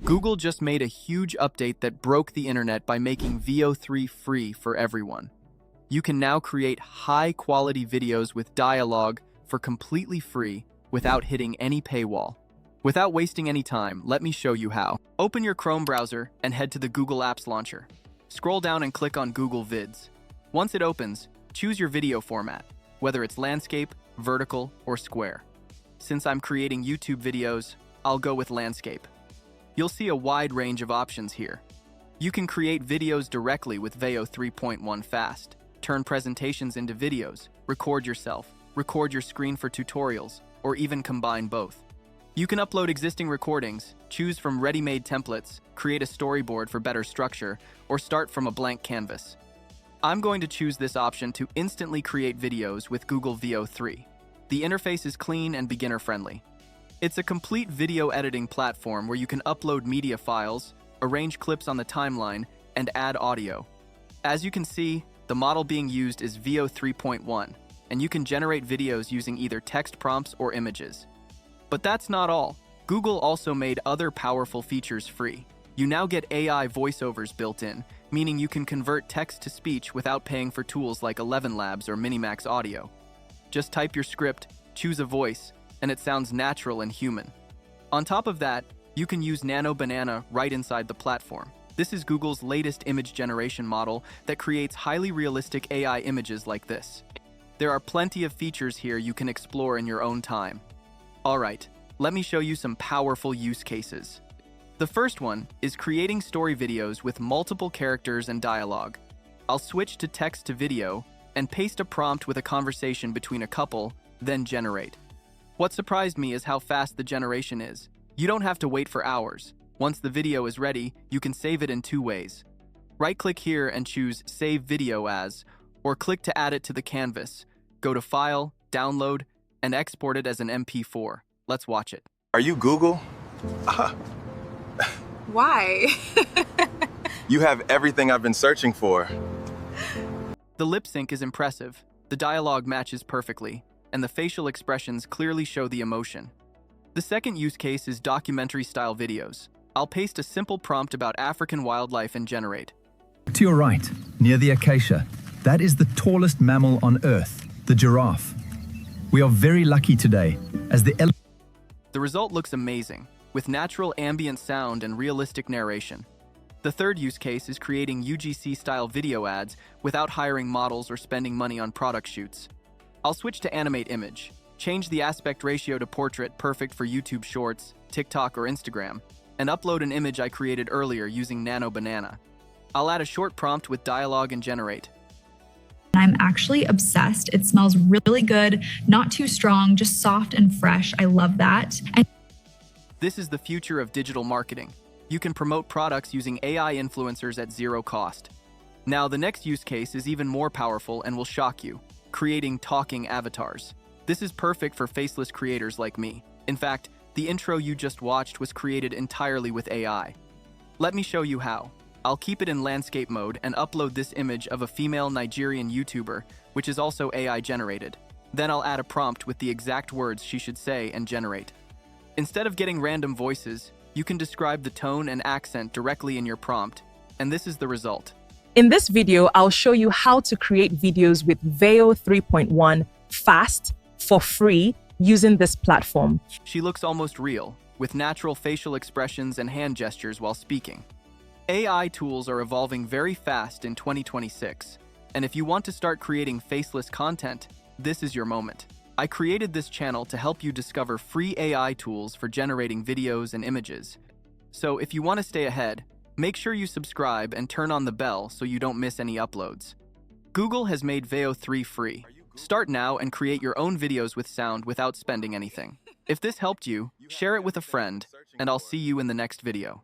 Google just made a huge update that broke the internet by making Veo 3 free for everyone. You can now create high-quality videos with dialogue for completely free without hitting any paywall. Without wasting any time, let me show you how. Open your Chrome browser and head to the Google Apps launcher. Scroll down and click on Google Vids. Once it opens, choose your video format, whether it's landscape, vertical, or square. Since I'm creating YouTube videos, I'll go with landscape. You'll see a wide range of options here. You can create videos directly with Veo 3.1 Fast, turn presentations into videos, record yourself, record your screen for tutorials, or even combine both. You can upload existing recordings, choose from ready-made templates, create a storyboard for better structure, or start from a blank canvas. I'm going to choose this option to instantly create videos with Google Veo 3. The interface is clean and beginner-friendly. It's a complete video editing platform where you can upload media files, arrange clips on the timeline, and add audio. As you can see, the model being used is Veo 3.1, and you can generate videos using either text prompts or images. But that's not all. Google also made other powerful features free. You now get AI voiceovers built in, meaning you can convert text to speech without paying for tools like 11 Labs or Minimax Audio. Just type your script, choose a voice, and it sounds natural and human. On top of that, you can use Nano Banana right inside the platform. This is Google's latest image generation model that creates highly realistic AI images like this. There are plenty of features here you can explore in your own time. Alright, let me show you some powerful use cases. The first one is creating story videos with multiple characters and dialogue. I'll switch to text to video and paste a prompt with a conversation between a couple, then generate. What surprised me is how fast the generation is. You don't have to wait for hours. Once the video is ready, you can save it in two ways. Right-click here and choose Save Video As, or click to add it to the canvas. Go to File, Download, and export it as an MP4. Let's watch it. Are you Google? Why? You have everything I've been searching for. The lip sync is impressive, the dialogue matches perfectly, and the facial expressions clearly show the emotion. The second use case is documentary-style videos. I'll paste a simple prompt about African wildlife and generate. To your right, near the acacia, that is the tallest mammal on Earth, the giraffe. We are very lucky today, as the result looks amazing, with natural ambient sound and realistic narration. The third use case is creating UGC-style video ads without hiring models or spending money on product shoots. I'll switch to animate image, change the aspect ratio to portrait, perfect for YouTube Shorts, TikTok, or Instagram, and upload an image I created earlier using Nano Banana. I'll add a short prompt with dialogue and generate. I'm actually obsessed. It smells really good, not too strong, just soft and fresh. I love that. This is the future of digital marketing. You can promote products using AI influencers at zero cost. Now, the next use case is even more powerful and will shock you. Creating talking avatars. This is perfect for faceless creators like me. In fact, the intro you just watched was created entirely with AI. Let me show you how. I'll keep it in landscape mode and upload this image of a female Nigerian YouTuber, which is also AI generated. Then I'll add a prompt with the exact words she should say and generate. Instead of getting random voices, you can describe the tone and accent directly in your prompt, and this is the result. In this video, I'll show you how to create videos with Veo 3.1 Fast for free using this platform. She looks almost real, with natural facial expressions and hand gestures while speaking. AI tools are evolving very fast in 2026, and if you want to start creating faceless content, this is your moment. I created this channel to help you discover free AI tools for generating videos and images. So if you want to stay ahead, make sure you subscribe and turn on the bell so you don't miss any uploads. Google has made Veo 3 free. Start now and create your own videos with sound without spending anything. If this helped you, share it with a friend, and I'll see you in the next video.